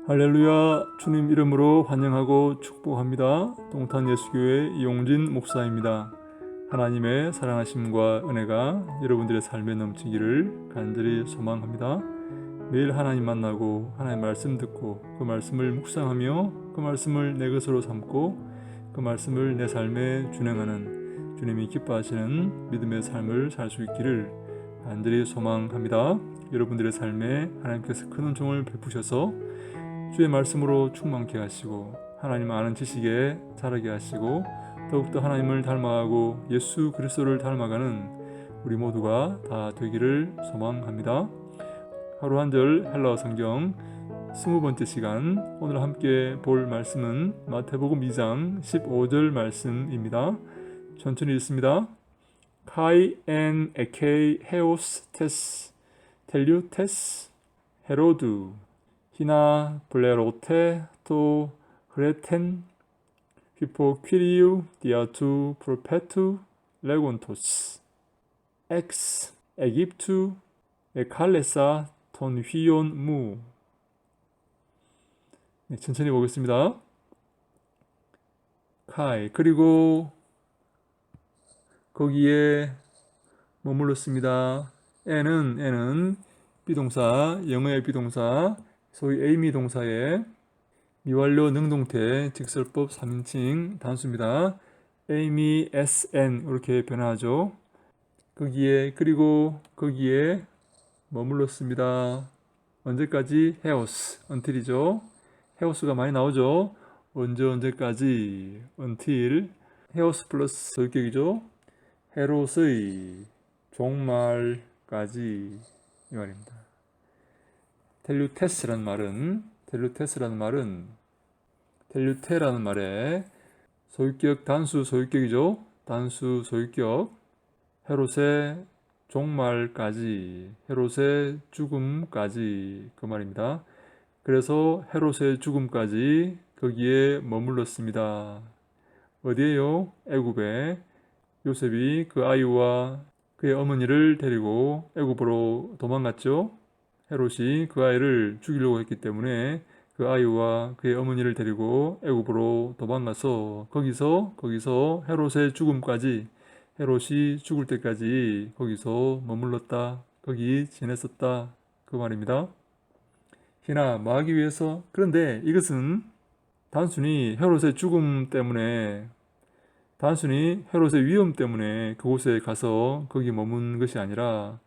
할렐루야. 주님 이름으로 환영하고 축복합니다. 동탄 예수교회 이용진 목사입니다. 하나님의 사랑하심과 은혜가 여러분들의 삶에 넘치기를 간절히 소망합니다. 매일 하나님 만나고 하나님 말씀 듣고 그 말씀을 묵상하며 그 말씀을 내 것으로 삼고 그 말씀을 내 삶에 준행하는 주님이 기뻐하시는 믿음의 삶을 살 수 있기를 간절히 소망합니다. 여러분들의 삶에 하나님께서 큰 은총을 베푸셔서 주의 말씀으로 충만케 하시고 하나님 아는 지식에 자라게 하시고 더욱더 하나님을 닮아가고 예수 그리스도를 닮아가는 우리 모두가 다 되기를 소망합니다. 하루 한 절 헬라어 성경 20번째 시간, 오늘 함께 볼 말씀은 마태복음 2장 15절 말씀입니다. 천천히 읽습니다. 카이 엔 에케이 헤오스 테스 텔류테스 헤로두 히나 블레로테 토 그레텐 휘포퀴리우 디아투 프로페투 레곤토스 엑스 에깁투 에칼레사 톤 휘온 무. 천천히 보겠습니다. 카이, 그리고 거기에 머물렀습니다. 에는 비동사, 영어의 비동사, 소위 에이미 동사의 미완료 능동태 직설법 3인칭 단수입니다. 에이미 SN 이렇게 변화하죠. 그리고 거기에 머물렀습니다. 언제까지? 헤오스, until이죠. 헤오스가 많이 나오죠. 언제까지? until. 헤오스 플러스 소유격이죠. 헤롯의 종말까지 이 말입니다. 텔류테라는 말에 소유격 단수 소유격이죠. 단수 소유격. 헤롯의 종말까지, 헤롯의 죽음까지 그 말입니다. 그래서 헤롯의 죽음까지 거기에 머물렀습니다. 어디에요? 애굽에. 요셉이 그 아이와 그의 어머니를 데리고 애굽으로 도망갔죠. 헤롯이 그 아이를 죽이려고 했기 때문에 그 아이와 그의 어머니를 데리고 애굽으로 도망가서 거기서 헤롯의 죽음까지, 헤롯이 죽을 때까지 거기서 머물렀다, 거기 지냈었다 그 말입니다. 희나 뭐하기 위해서? 그런데 이것은 단순히 헤롯의 죽음 때문에, 단순히 헤롯의 위험 때문에 그곳에 가서 거기 머문 것이 아니라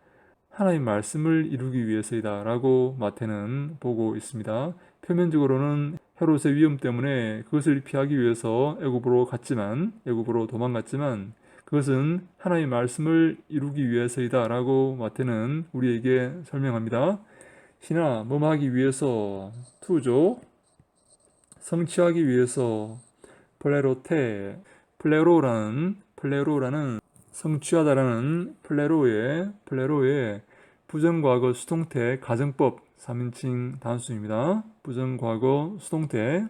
하나님 말씀을 이루기 위해서이다 라고 마태는 보고 있습니다. 표면적으로는 헤롯의 위험 때문에 그것을 피하기 위해서 애굽으로 도망갔지만 그것은 하나님의 말씀을 이루기 위해서이다 라고 마태는 우리에게 설명합니다. 희나 뭐하기 위해서? 투죠. 성취하기 위해서. 플레로라는 성취하다라는 플레로의 부정과거 수동태 가정법 3인칭 단수입니다. 부정과거 수동태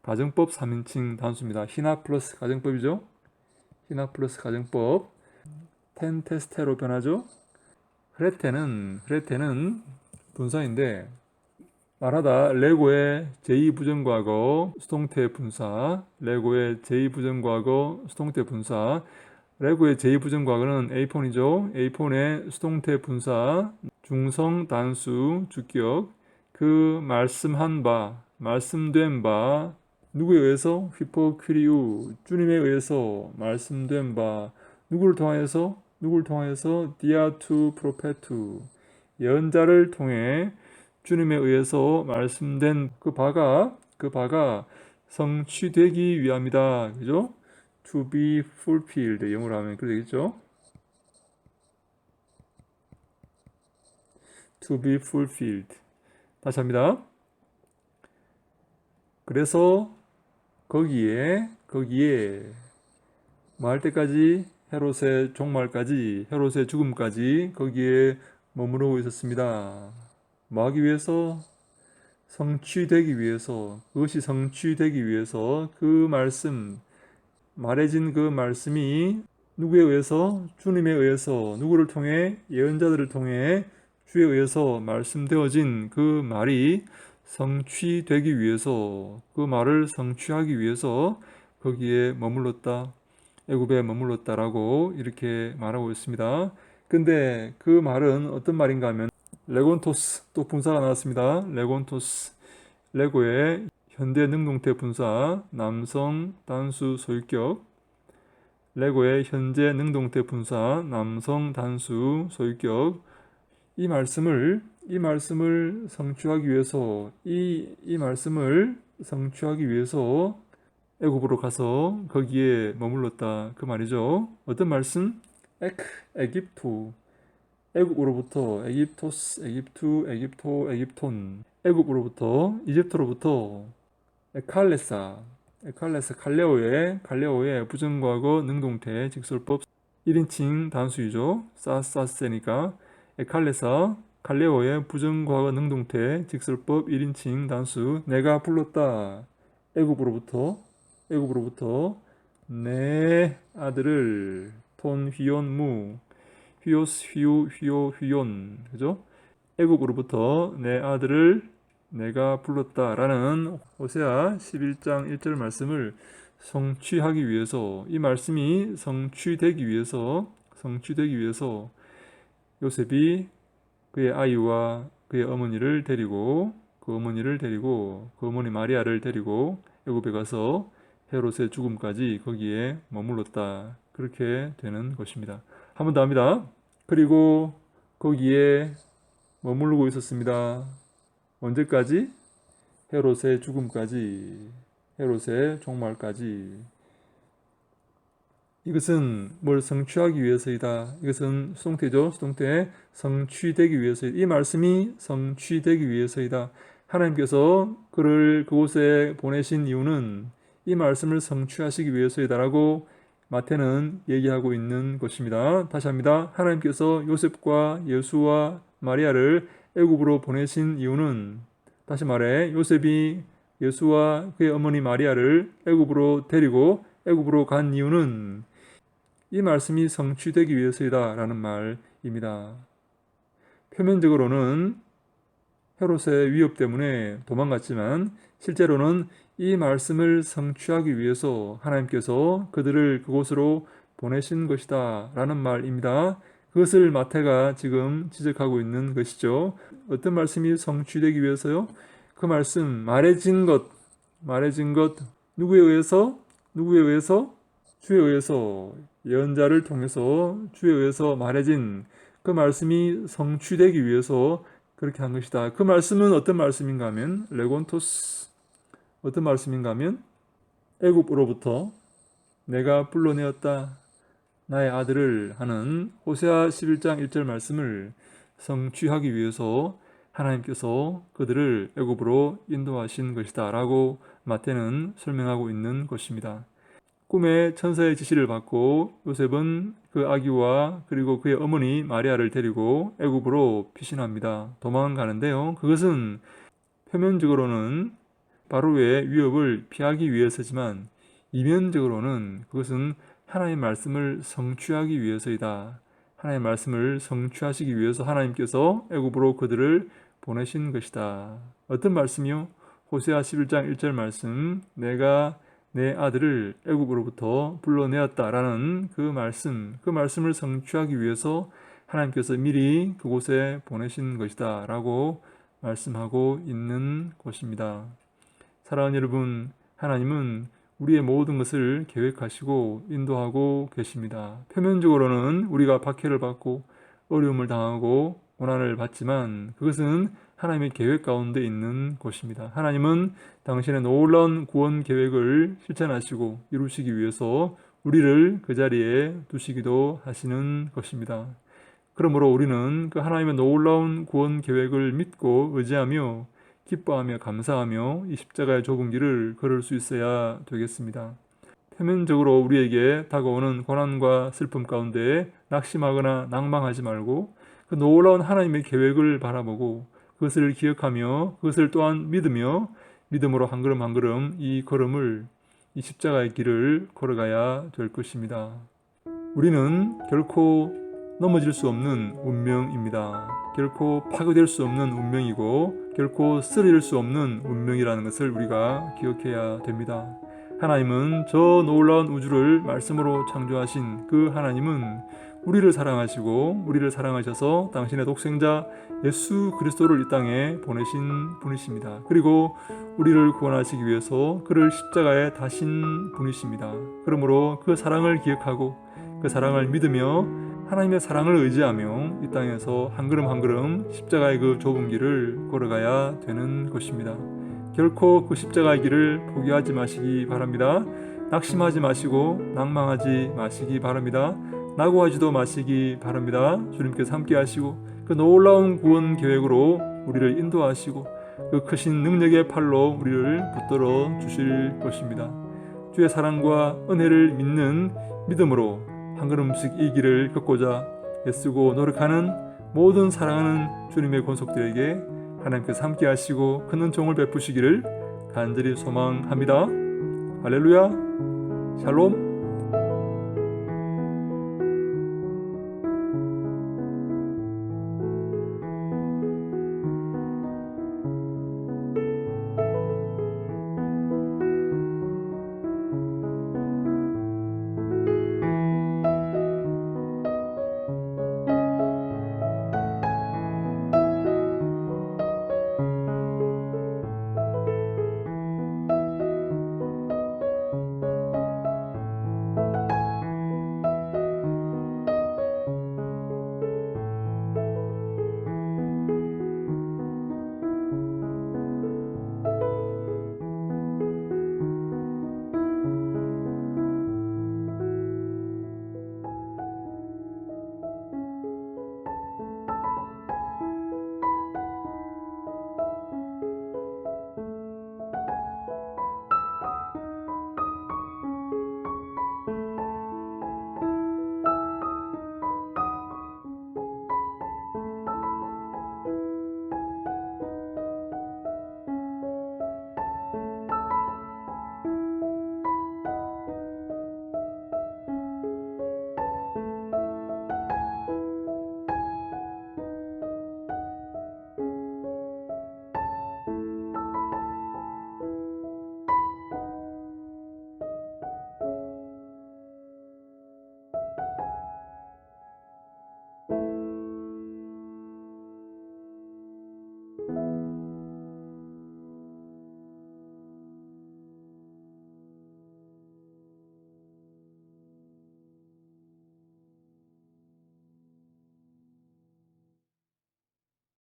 가정법 3인칭 단수입니다. 희나 플러스 가정법이죠. 희나 플러스 가정법. 텐테스테로 변하죠. 흐레테는 분사인데 말하다 레고의 제2부정과거 수동태 분사, 레고의 제2부정과거 수동태 분사. 레고의 제2부정과거는 A폰이죠. A폰의 수동태 분사, 중성 단수 주격, 그 말씀한 바, 말씀된 바, 누구에 의해서? 휘포퀴리우, 주님에 의해서 말씀된 바. 누구를 통하여서? 디아투 프로페투, 예언자를 통해 주님에 의해서 말씀된 그 바가 성취되기 위함이다. 그죠? To be fulfilled, 영어로 하면 그렇게 되겠죠? To be fulfilled. 다시 합니다. 그래서 거기에 뭐 할 때까지? 헤롯의 종말까지, 헤롯의 죽음까지 거기에 머무르고 있었습니다. 뭐 하기 위해서? 성취되기 위해서. 그것이 성취되기 위해서 그 말씀, 말해진 그 말씀이 누구에 의해서? 주님에 의해서. 누구를 통해? 예언자들을 통해 주에 의해서 말씀되어진 그 말이 성취되기 위해서, 그 말을 성취하기 위해서 거기에 머물렀다. 애굽에 머물렀다라고 이렇게 말하고 있습니다. 근데 그 말은 어떤 말인가 하면 레곤토스, 또 분사가 나왔습니다. 레곤토스, 레고의 현대 능동태 분사, 남성 단수 소유격. 레고의 현재 능동태 분사, 남성 단수 소유격. 이 말씀을 성취하기 위해서, 이 말씀을 성취하기 위해서 애굽으로 가서 거기에 머물렀다, 그 말이죠. 어떤 말씀? 에깁토, 애굽으로부터, 에깁토스, 에깁투, 에깁토, 에깁톤, 애굽으로부터, 이집트로부터, 에칼레사, 칼레오의 부정과거 능동태 직설법 1인칭 단수이죠. 사세니까 에칼레사, 칼레오의 부정과거 능동태 직설법 1인칭 단수. 내가 불렀다. 애굽으로부터 내 아들을, 톤 휘온 무, 휘오스 휘오 휘온, 그죠? 애굽으로부터 내 아들을 내가 불렀다라는 호세아 11장 1절 말씀을 성취하기 위해서, 이 말씀이 성취되기 위해서 요셉이 그의 아이와 그의 어머니를 데리고, 그 어머니 마리아를 데리고 애굽에 가서 헤롯의 죽음까지 거기에 머물렀다, 그렇게 되는 것입니다. 한 번 더 합니다. 그리고 거기에 머무르고 있었습니다. 언제까지? 헤롯의 죽음까지, 헤롯의 종말까지. 이것은 뭘 성취하기 위해서이다. 이것은 수동태죠. 수동태. 성취되기 위해서이다. 이 말씀이 성취되기 위해서이다. 하나님께서 그를 그곳에 보내신 이유는 이 말씀을 성취하시기 위해서이다라고 마태는 얘기하고 있는 것입니다. 다시 합니다. 하나님께서 요셉과 예수와 마리아를 애굽으로 보내신 이유는, 다시 말해 요셉이 예수와 그의 어머니 마리아를 애굽으로 데리고 애굽으로 간 이유는 이 말씀이 성취되기 위해서이다 라는 말입니다. 표면적으로는 헤롯의 위협 때문에 도망갔지만 실제로는 이 말씀을 성취하기 위해서 하나님께서 그들을 그곳으로 보내신 것이다 라는 말입니다. 그것을 마태가 지금 지적하고 있는 것이죠. 어떤 말씀이 성취되기 위해서요? 그 말씀, 말해진 것, 누구에 의해서? 주에 의해서, 예언자를 통해서 주에 의해서 말해진 그 말씀이 성취되기 위해서 그렇게 한 것이다. 그 말씀은 어떤 말씀인가 하면 레곤토스, 어떤 말씀인가 하면 애굽으로부터 내가 불러내었다 나의 아들을 하는 호세아 11장 1절 말씀을 성취하기 위해서 하나님께서 그들을 애굽으로 인도하신 것이다 라고 마태는 설명하고 있는 것입니다. 꿈에 천사의 지시를 받고 요셉은 그 아기와 그리고 그의 어머니 마리아를 데리고 애굽으로 피신합니다. 도망가는데요. 그것은 표면적으로는 바로의 위협을 피하기 위해서지만 이면적으로는 그것은 하나님의 말씀을 성취하기 위해서이다. 하나님의 말씀을 성취하시기 위해서 하나님께서 애굽으로 그들을 보내신 것이다. 어떤 말씀이요? 호세아 11장 1절 말씀, 내가 내 아들을 애굽으로부터 불러내었다라는 그 말씀을 성취하기 위해서 하나님께서 미리 그곳에 보내신 것이다 라고 말씀하고 있는 것입니다. 사랑하는 여러분, 하나님은 우리의 모든 것을 계획하시고 인도하고 계십니다. 표면적으로는 우리가 박해를 받고 어려움을 당하고 고난을 받지만 그것은 하나님의 계획 가운데 있는 것입니다. 하나님은 당신의 놀라운 구원 계획을 실천하시고 이루시기 위해서 우리를 그 자리에 두시기도 하시는 것입니다. 그러므로 우리는 그 하나님의 놀라운 구원 계획을 믿고 의지하며 기뻐하며 감사하며 이 십자가의 좁은 길을 걸을 수 있어야 되겠습니다. 표면적으로 우리에게 다가오는 고난과 슬픔 가운데 낙심하거나 낭망하지 말고 그 놀라운 하나님의 계획을 바라보고 그것을 기억하며 그것을 또한 믿음으로 한 걸음 한 걸음 이 십자가의 길을 걸어가야 될 것입니다. 우리는 결코 넘어질 수 없는 운명입니다. 결코 파괴될 수 없는 운명이고 결코 쓰러질 수 없는 운명이라는 것을 우리가 기억해야 됩니다. 하나님은 저 놀라운 우주를 말씀으로 창조하신 그 하나님은 우리를 사랑하시고 우리를 사랑하셔서 당신의 독생자 예수 그리스도를 이 땅에 보내신 분이십니다. 그리고 우리를 구원하시기 위해서 그를 십자가에 다신 분이십니다. 그러므로 그 사랑을 기억하고 그 사랑을 믿으며 하나님의 사랑을 의지하며 이 땅에서 한 걸음 한 걸음 십자가의 그 좁은 길을 걸어가야 되는 것입니다. 결코 그 십자가의 길을 포기하지 마시기 바랍니다. 낙심하지 마시고 낭망하지 마시기 바랍니다. 낙오하지도 마시기 바랍니다. 주님께서 함께 하시고 그 놀라운 구원 계획으로 우리를 인도하시고 그 크신 능력의 팔로 우리를 붙들어 주실 것입니다. 주의 사랑과 은혜를 믿는 믿음으로 한 걸음씩 이 길을 걷고자 애쓰고 노력하는 모든 사랑하는 주님의 권속들에게 하나님께서 함께 하시고 큰 은총을 베푸시기를 간절히 소망합니다. 할렐루야, 샬롬.